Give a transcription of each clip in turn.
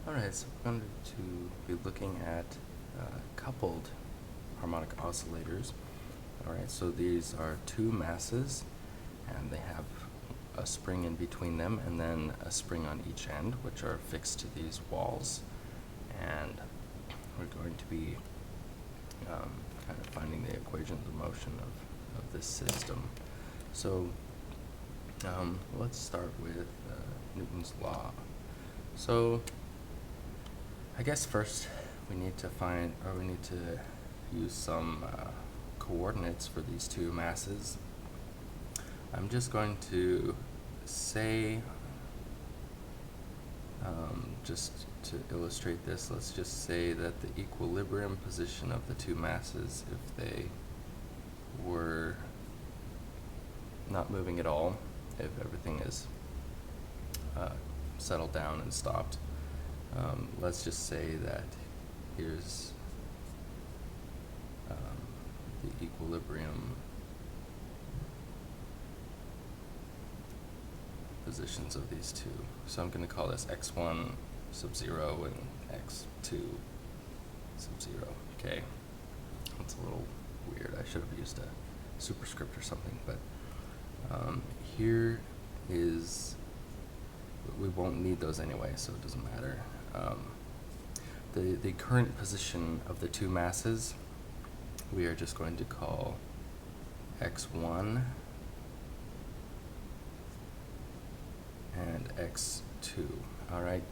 Alright, so we're going to be looking at coupled harmonic oscillators. Alright, so these are two masses, and they have a spring in between them, and then a spring on each end, which are fixed to these walls. And we're going to be kind of finding the equations of motion of this system. So let's start with Newton's law. So I guess first we need to use some coordinates for these two masses. I'm just going to say, just to illustrate this, let's just say that the equilibrium position of the two masses, if they were not moving at all, if everything is settled down and stopped, let's just say that here's the equilibrium positions of these two. So I'm going to call this x1 sub 0 and x2 sub 0. Okay, that's a little weird. I should have used a superscript or something, but here is, we won't need those anyway, so it doesn't matter. The current position of the two masses, we are just going to call x1 and x2, all right?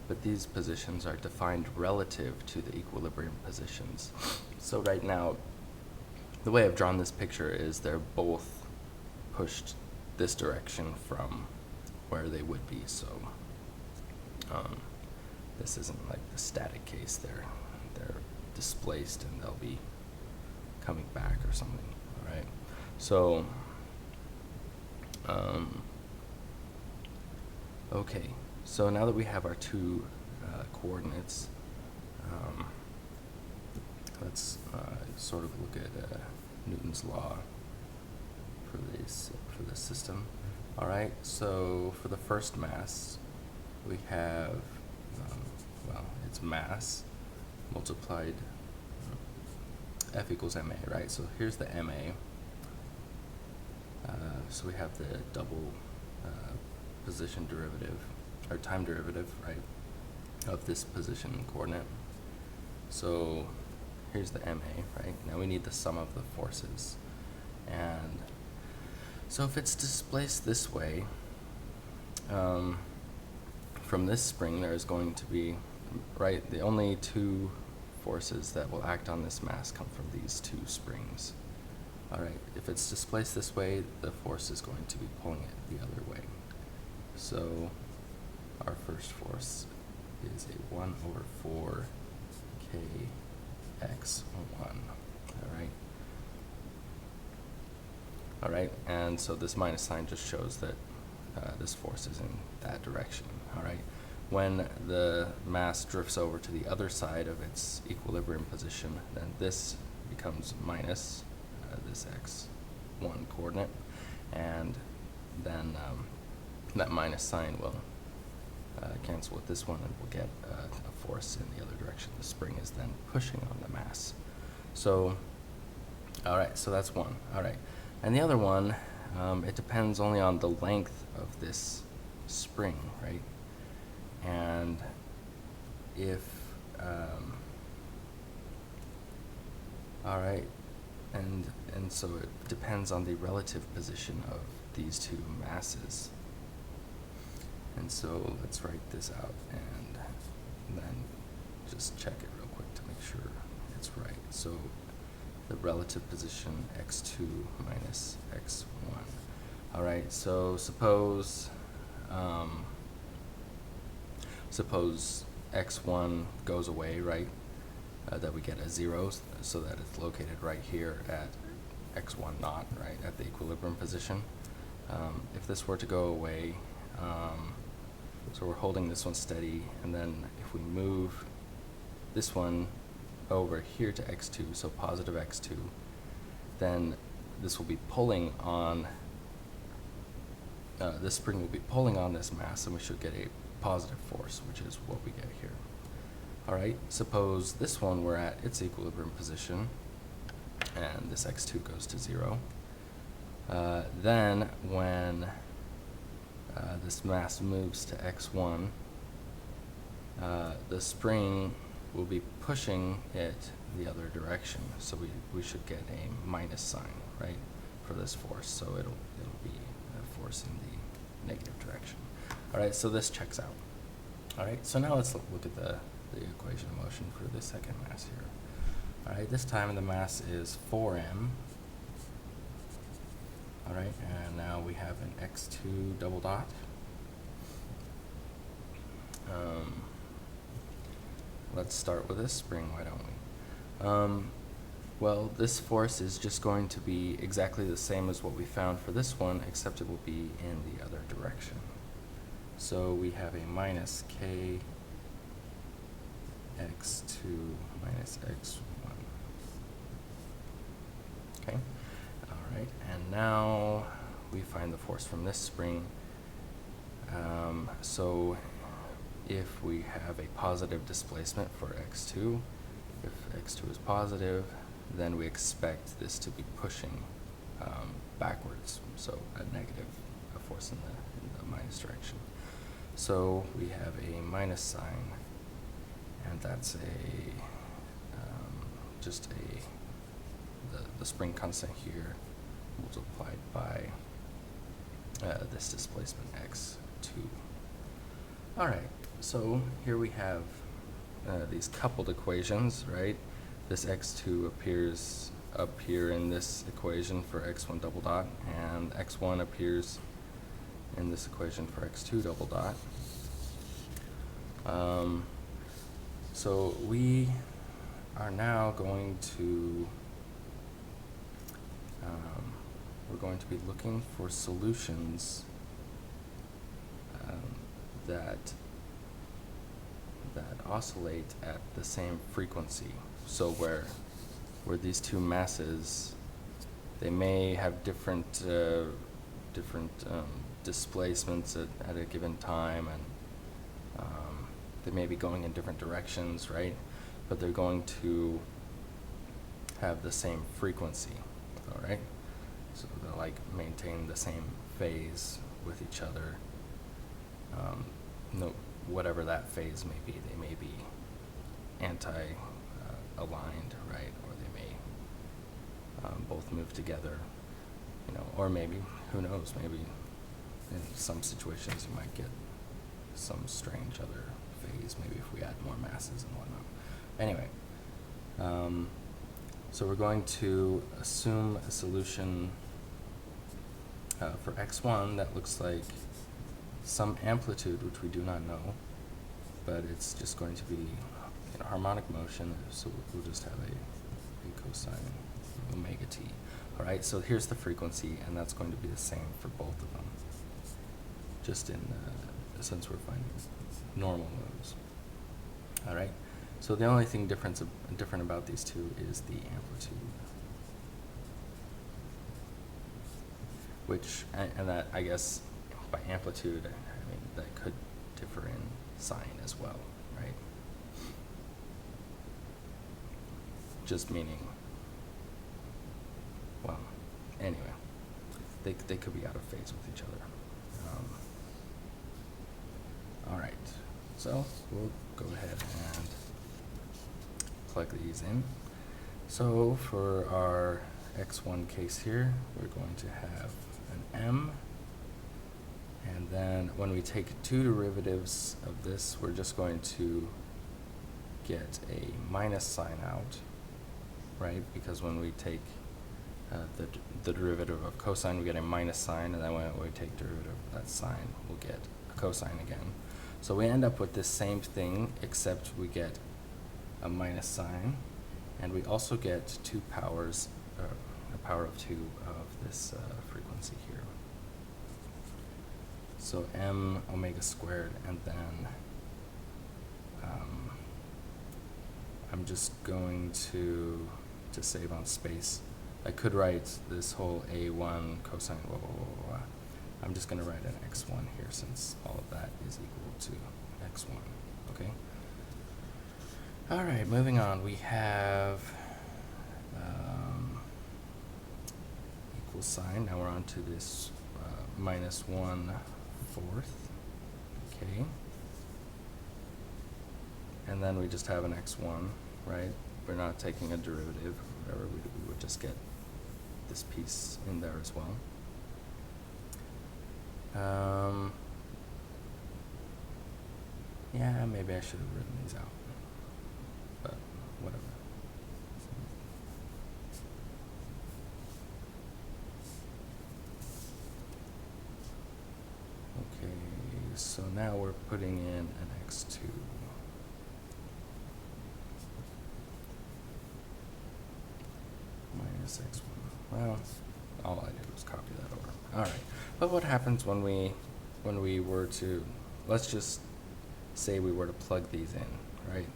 But these positions are defined relative to the equilibrium positions. So right now, the way I've drawn this picture is they're both pushed this direction from where they would be, so this isn't like the static case. They're displaced and they'll be coming back or something, all right? So okay, so now that we have our two coordinates, let's sort of look at Newton's law for this system. All right, so for the first mass, we have, well, it's mass multiplied F equals ma, right? So here's the ma. So we have the double position derivative, or time derivative, right, of this position coordinate. So here's the ma, right? Now we need the sum of the forces. And so if it's displaced this way, from this spring there is going to be, right, the only two forces that will act on this mass come from these two springs. All right, if it's displaced this way, the force is going to be pulling it the other way. So our first force is a 1 over 4 kx1, all right? All right, and so this minus sign just shows that this force is in that direction, all right? When the mass drifts over to the other side of its equilibrium position, then this becomes minus this x1 coordinate, and then that minus sign will cancel with this one, and we'll get a force in the other direction. The spring is then pushing on the mass. So, all right, so that's one, all right. And the other one, it depends only on the length of this spring, right? And if, all right, and so it depends on the relative position of these two masses. And so let's write this out and then just check it real quick to make sure it's right. So the relative position x2 minus x1. All right, so suppose x1 goes away, right? That we get a 0, so that it's located right here at x1 naught, right, at the equilibrium position. If this were to go away, so we're holding this one steady, and then if we move this one over here to x2, so positive x2, then this will be pulling on, this spring will be pulling on this mass, and we should get a positive force, which is what we get here. All right, suppose this one we're at its equilibrium position, and this x2 goes to 0. Then when this mass moves to x1, the spring will be pushing it the other direction, so we should get a minus sign, right, for this force. So it'll be a force in the negative direction. All right, so this checks out. All right, so now let's look at the equation of motion for the second mass here. All right, this time the mass is 4m. All right, and now we have an x2 double dot. Let's start with this spring, why don't we? Well, this force is just going to be exactly the same as what we found for this one, except it will be in the other direction. So we have a minus k x2 minus x1. Okay, all right, and now we find the force from this spring. So if we have a positive displacement for x2, if x2 is positive, then we expect this to be pushing backwards, so a negative force in the minus direction. So we have a minus sign, and that's just the spring constant here multiplied by this displacement x2. All right, so here we have these coupled equations, right? This x2 appears up here in this equation for x1 double dot, and x1 appears in this equation for x2 double dot. So we are now going to we're going to be looking for solutions that oscillate at the same frequency. So where these two masses, they may have different displacements at a given time, and they may be going in different directions, right? But they're going to have the same frequency, all right? So they'll like maintain the same phase with each other. No, whatever that phase may be, they may be anti-aligned, right? Or they may both move together, you know, or maybe, who knows, maybe in some situations you might get some strange other phase, maybe if we add more masses and whatnot. Anyway, so we're going to assume a solution for x1 that looks like some amplitude, which we do not know, but it's just going to be in harmonic motion, so we'll just have a cosine omega t. All right, so here's the frequency, and that's going to be the same for both of them, just in since we're finding normal moves. All right, so the only thing different about these two is the amplitude, which, and that, I guess, by amplitude, I mean, that could differ in sign as well, right? Just meaning, well, anyway, they could be out of phase with each other. All right, so we'll go ahead and plug these in. So for our x1 case here, we're going to have an m, and then when we take two derivatives of this, we're just going to get a minus sign out, right? Because when we take the derivative of cosine, we get a minus sign, and then when we take derivative of that sign, we'll get a cosine again. So we end up with this same thing, except we get a minus sign, and we also get two powers, a power of 2 of this frequency here. So m omega squared, and then I'm just going to save on space. I could write this whole a1 cosine I'm just going to write an x1 here since all of that is equal to x1, okay? All right, moving on, we have equal sign. Now we're on to this minus 1/4, okay? And then we just have an x1, right? We're not taking a derivative, whatever, we would just get this piece in there as well. Yeah, maybe I should have written these out, but whatever. Okay, so now we're putting in an x2. Minus x1. Well, all I did was copy that over. All right, but what happens when we were to, let's just say we were to plug these in, right?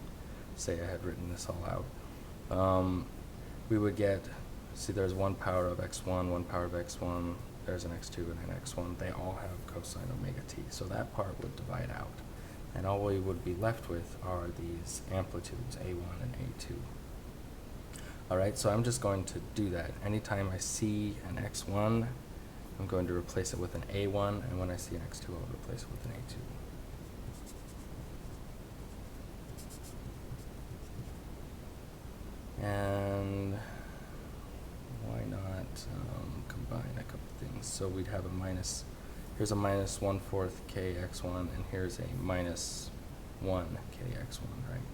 Say I had written this all out. We would get, see there's 1 power of x1, 1 power of x1, there's an x2 and an x1. They all have cosine omega t, so that part would divide out. And all we would be left with are these amplitudes, a1 and a2. All right, so I'm just going to do that. Anytime I see an x1, I'm going to replace it with an a1, and when I see an x2, I'll replace it with an a2. And why not combine a couple things? So we'd have a minus, here's a minus 1/4 kx1, and here's a minus 1 kx1, right?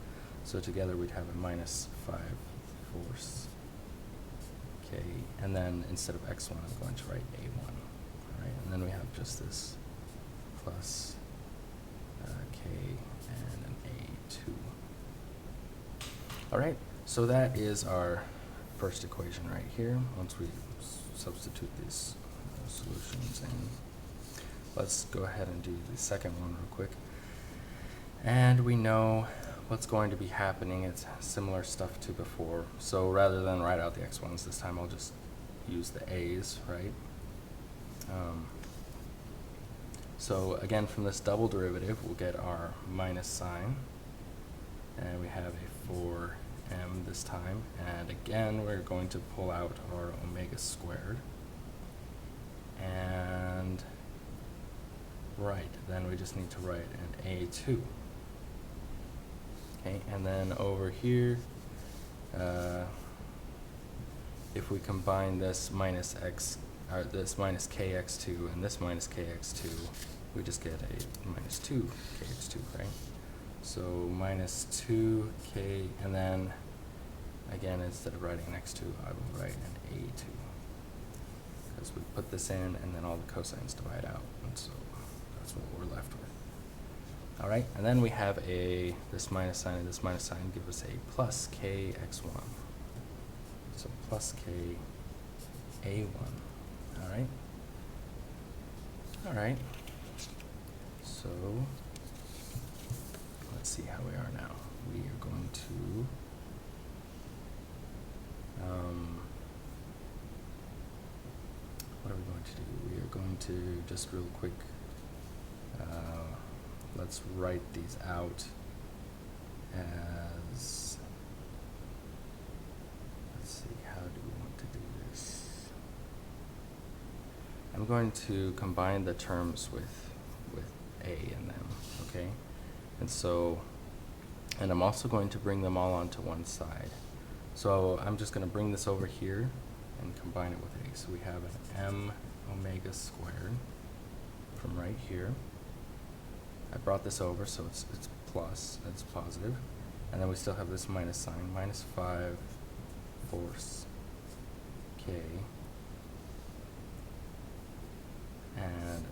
So together we'd have a minus 5/4 k, and then instead of x1, I'm going to write a1, all right? And then we have just this plus k and an a2. All right. So that is our first equation right here. Once we substitute these solutions in, let's go ahead and do the second one real quick. And we know what's going to be happening. It's similar stuff to before. So rather than write out the x1s this time, I'll just use the a's, right? So again, from this double derivative, we'll get our minus sign. And we have a 4m this time, and again we're going to pull out our omega squared, and right, then we just need to write an a2. Okay, and then over here, if we combine this minus x, or this minus kx2 and this minus kx2, we just get a minus 2 kx2, right? So minus 2k, and then again, instead of writing an x2, I will write an a2, because we put this in and then all the cosines divide out, and so that's what we're left with. All right, and then we have this minus sign and this minus sign give us a plus kx1. So plus k a1. All right. All right. So let's see how we are now. We are going to what are we going to do? We are going to just real quick, let's write these out as, let's see, how do we want to do this? I'm going to combine the terms with a in them, okay? And so, and I'm also going to bring them all onto one side. So I'm just going to bring this over here and combine it with a. So we have an m omega squared from right here. I brought this over, so it's plus, it's positive. And then we still have this minus sign, minus 5/4 k. And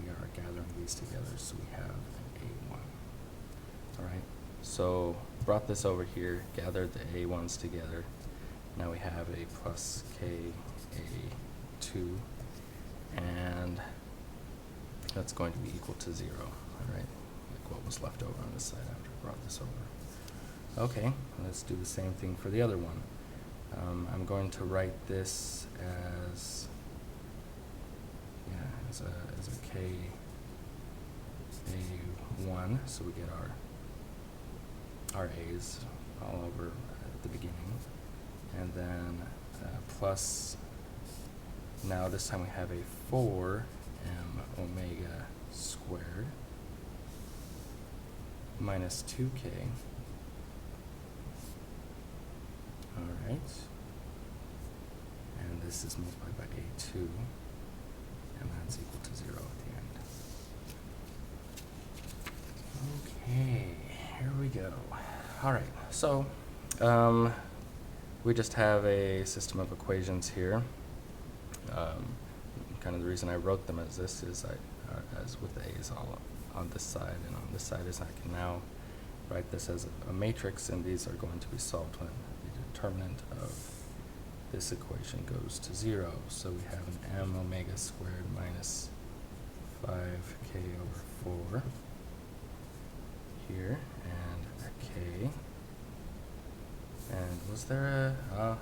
we are gathering these together, so we have an a1. All right, so brought this over here, gathered the a1s together. Now we have a plus k a2, and that's going to be equal to 0. All right, like what was left over on this side after I brought this over. Okay, let's do the same thing for the other one. I'm going to write this as, yeah, as a k a1, so we get our a's all over at the beginning, and then plus, now this time we have a 4m omega squared minus 2k. All right, and this is multiplied by a2, and that's equal to 0 at the end. Okay, here we go. All right, so we just have a system of equations here. Kind of the reason I wrote them as this is as with the a's all on this side and on this side is I can now write this as a matrix, and these are going to be solved when the determinant of this equation goes to 0. So we have an m omega squared minus 5k over 4 here, and a k. And was there a,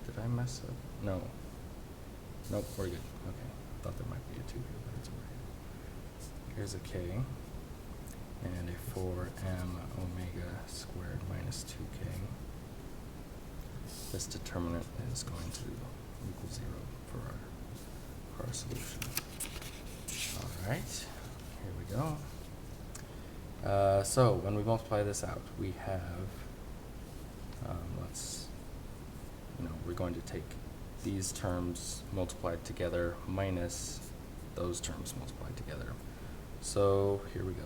did I mess up? No. Nope, we're good. Okay, I thought there might be a 2 here, but it's over here. Here's a k, and a 4m omega squared minus 2k. This determinant is going to equal 0 for our solution. All right, here we go. So when we multiply this out, we have, we're going to take these terms multiplied together minus those terms multiplied together. So here we go.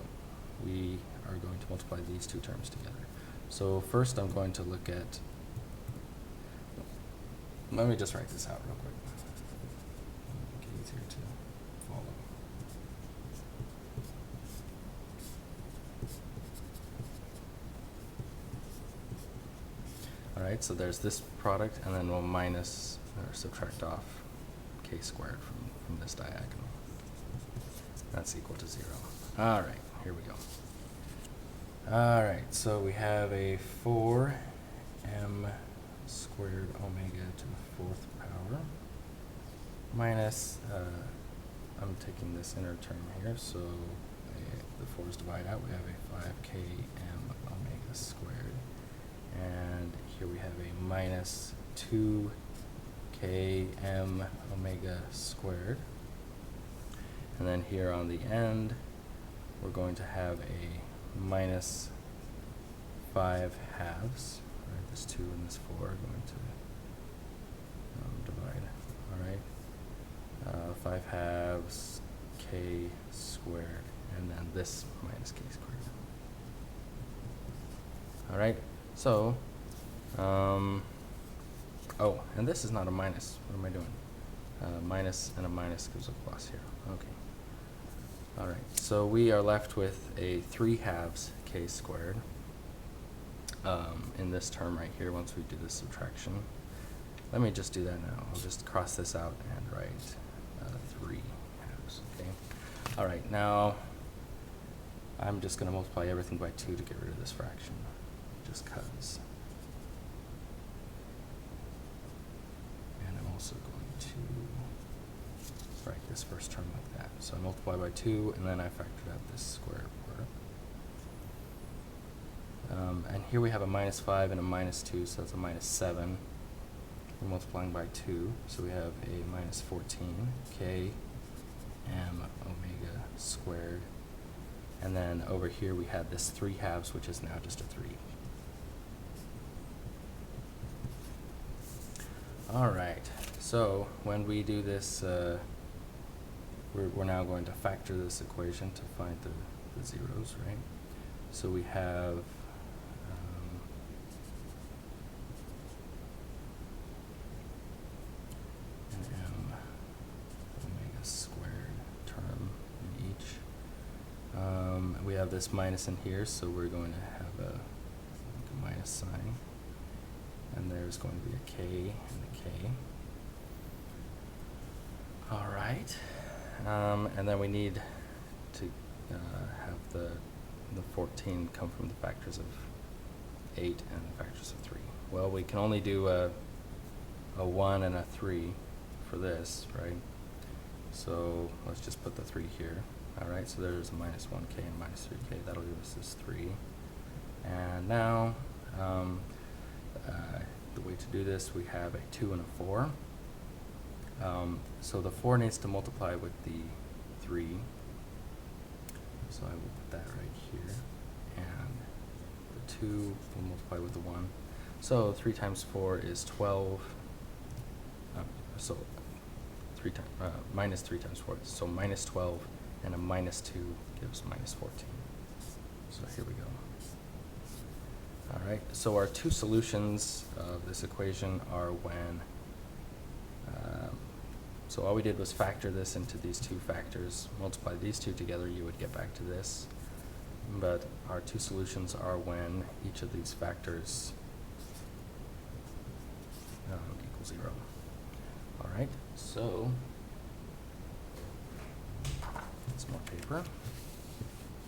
We are going to multiply these two terms together. So first I'm going to look at, let me just write this out real quick. Make it easier to follow. Alright, so there's this product, and then we'll minus or subtract off k squared from this diagonal. That's equal to 0. Alright, here we go. Alright, so we have a 4m squared omega to the 4th power minus, I'm taking this inner term here, so the 4's divide out, we have a 5km omega squared, and here we have a minus 2km omega squared, and then here on the end we're going to have a minus 5 halves. Right, this 2 and this 4 are going to divide. All right, 5 halves k squared, and then this minus k squared. All right, so oh, and this is not a minus. What am I doing? Minus and a minus gives a plus here. Okay. All right, so we are left with a 3 halves k squared in this term right here once we do the subtraction. Let me just do that now. I'll just cross this out and write 3 halves, okay? All right, now I'm just going to multiply everything by 2 to get rid of this fraction, just because. And I'm also going to write this first term like that. So I multiply by 2, and then I factored out this square part. And here we have a minus 5 and a minus 2, so that's a minus 7. We're multiplying by 2, so we have a minus 14 k m omega squared. And then over here we have this 3 halves, which is now just a 3. All right, so when we do this, we're now going to factor this equation to find the zeros, right? So we have an m omega squared term in each. We have this minus in here, so we're going to have a minus sign. And there's going to be a k and a k. All right. And then we need to have the 14 come from the factors of 8 and the factors of 3. Well, we can only do a 1 and a 3 for this, right? So let's just put the 3 here. All right, so there's a minus 1k and minus 3k. That'll give us this 3. And now, the way to do this, we have a 2 and a 4. So the 4 needs to multiply with the 3. So I will put that right here. And the 2 will multiply with the 1. So 3 times 4 is 12. So minus 3 times 4. So minus 12, and a minus 2 gives minus 14. So here we go. All right, so our two solutions of this equation are when, so all we did was factor this into these two factors, multiply these two together, you would get back to this. But our two solutions are when each of these factors equals 0. All right, so some more paper,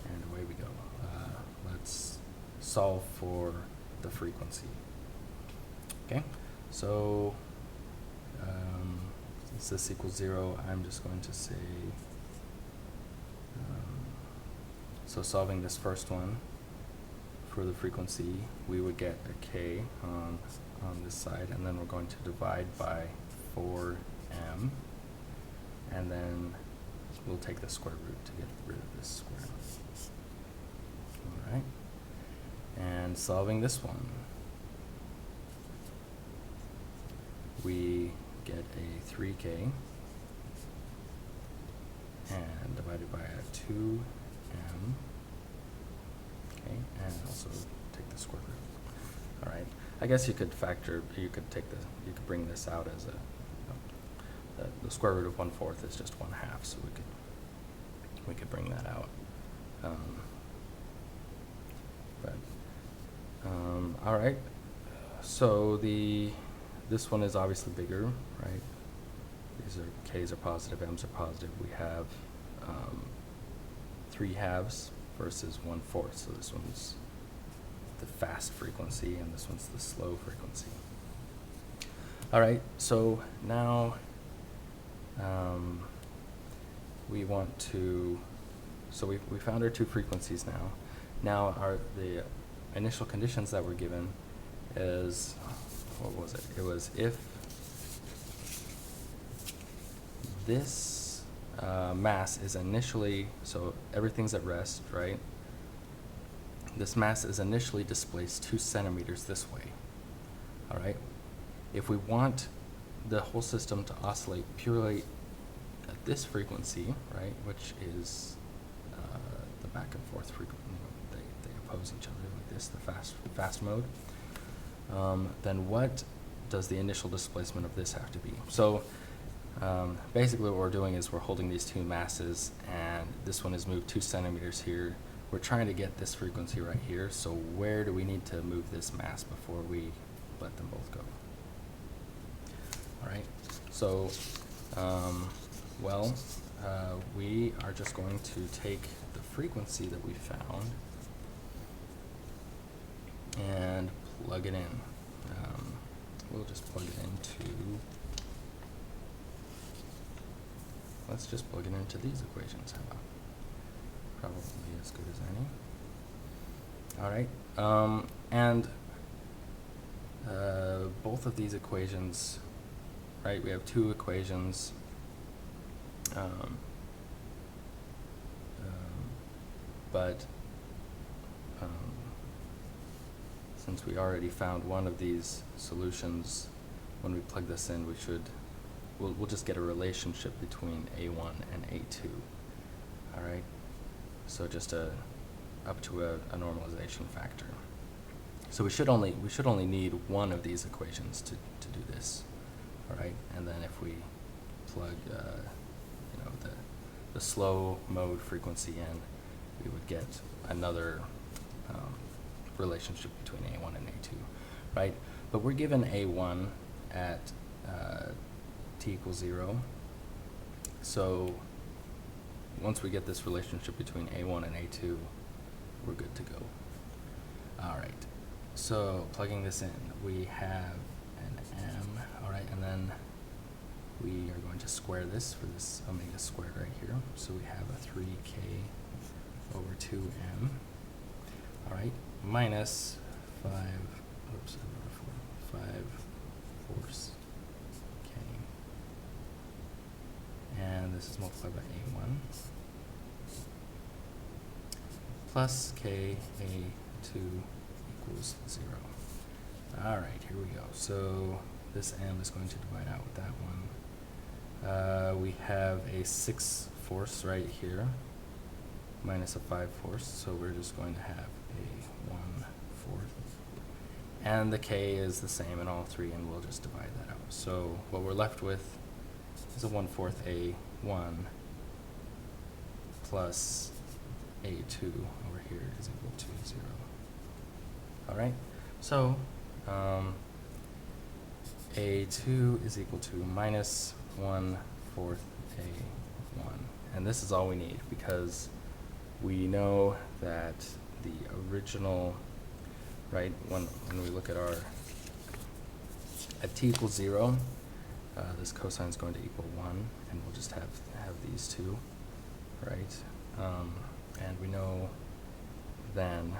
and away we go. Let's solve for the frequency. Okay, so since this equals 0, I'm just going to say, so solving this first one for the frequency, we would get a k on this side, and then we're going to divide by 4m, and then we'll take the square root to get rid of this square. All right, and solving this one, we get a 3k, and divided by a 2m, okay, and also take the square root. All right, I guess you could bring this out as the square root of 1/4 is just 1/2, so we could bring that out. All right, so this one is obviously bigger, right? These are k's are positive, m's are positive. We have 3/2 versus 1/4, so this one's the fast frequency and this one's the slow frequency. All right, so now we want to, so we found our two frequencies now. Now the initial conditions that were given is, what was it? It was if this mass is initially, so everything's at rest, right? This mass is initially displaced 2 centimeters this way, all right? If we want the whole system to oscillate purely at this frequency, right, which is the back and forth frequency, they oppose each other like this, the fast mode, then what does the initial displacement of this have to be? So basically what we're doing is we're holding these two masses, and this one is moved 2 centimeters here. We're trying to get this frequency right here, so where do we need to move this mass before we let them both go? All right, so we are just going to take the frequency that we found and plug it in. We'll just plug it into, let's just plug it into these equations. How about? Probably as good as any. All right, and both of these equations, right, we have two equations. But since we already found one of these solutions, when we plug this in, we'll just get a relationship between A1 and A2. All right, so just up to a normalization factor. So we should only need one of these equations to do this. All right, and then if we plug the slow mode frequency in, we would get another relationship between A1 and A2, right? But we're given A1 at t equals 0. So once we get this relationship between A1 and A2, we're good to go. All right, so plugging this in, we have an M, all right, and then we are going going to square this for this omega squared right here. So we have a 3k over 2m. All right, minus 5 force k. And this is multiplied by a1 plus k a2 equals 0. All right, here we go. So this m is going to divide out with that one. We have a 6 force right here minus a 5 force, so we're just going to have a 1/4. And the k is the same in all three, and we'll just divide that out. So what we're left with is a 1/4 a1 plus a2 over here is equal to 0. All right, so a2 is equal to minus 1/4 a1. And this is all we need, because we know that the original, right, when we look at our, at t equals 0, this cosine is going to equal 1, and we'll just have these two, right? And we know then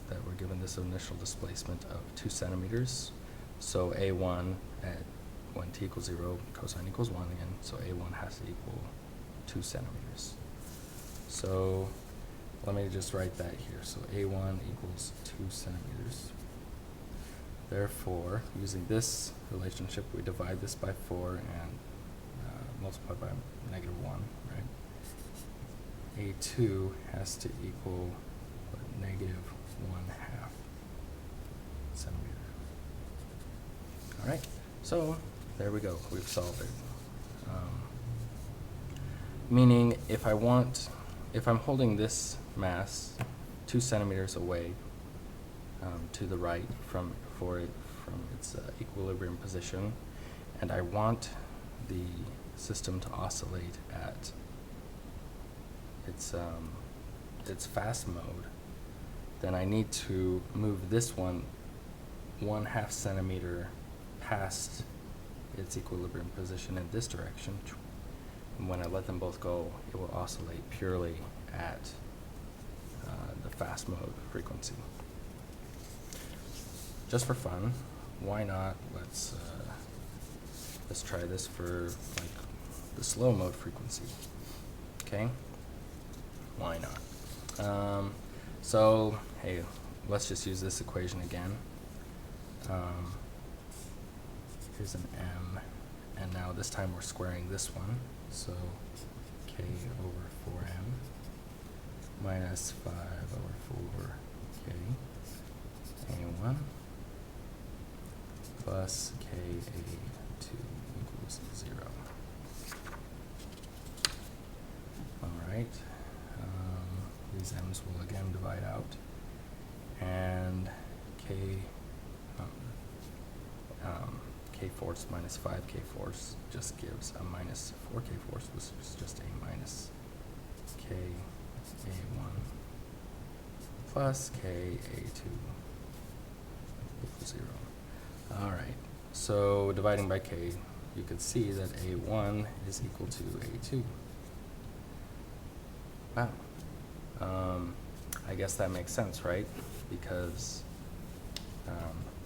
that we're given this initial displacement of 2 centimeters. So a1 at when t equals 0, cosine equals 1 again, so a1 has to equal 2 centimeters. So let me just write that here. So a1 equals 2 centimeters. Therefore, using this relationship, we divide this by 4 and multiply by -1, right? a2 has to equal -1/2 centimeter. All right, so there we go. We've solved it. Meaning, if I'm holding this mass 2 centimeters away to the right from its equilibrium position, and I want the system to oscillate at its fast mode, then I need to move this one 1/2 centimeter past its equilibrium position in this direction. And when I let them both go, it will oscillate purely at the fast mode frequency. Just for fun, why not? Let's try this for like the slow mode frequency. Okay, why not? So hey, let's just use this equation again. Here's an m, and now this time we're squaring this one. So k over 4m minus 5 over 4k a1 plus k a2 equals 0. All right. These m's will again divide out, and k force minus 5k force just gives a minus 4k force, which is just a minus k a1 plus k a2 equals 0. All right, so dividing by k, you can see that a1 is equal to a2. Wow. I guess that makes sense, right? Because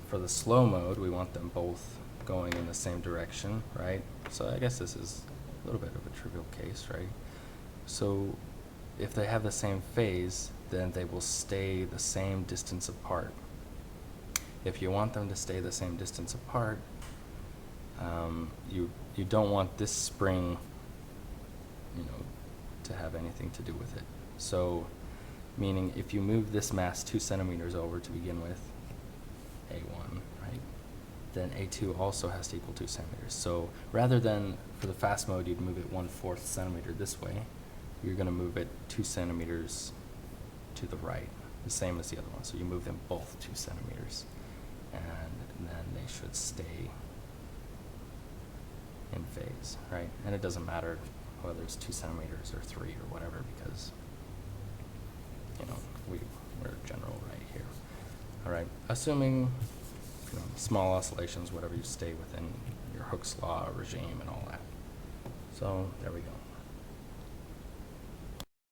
for the slow mode, we want them both going in the same direction, right? So I guess this is a little bit of a trivial case, right? So if they have the same phase, then they will stay the same distance apart. If you want them to stay the same distance apart, you don't want this spring, to have anything to do with it. So, meaning if you move this mass 2 centimeters over to begin with, a1, right, then a2 also has to equal 2 centimeters. So rather than for the fast mode, you'd move it 1/4 centimeter this way, you're going to move it 2 centimeters to the right, the same as the other one. So you move them both 2 centimeters, and then they should stay in phase, right? And it doesn't matter whether it's 2 centimeters or 3 or whatever, because we're general right here. All right, assuming small oscillations, whatever, you stay within your Hooke's law regime and all that. So there we go.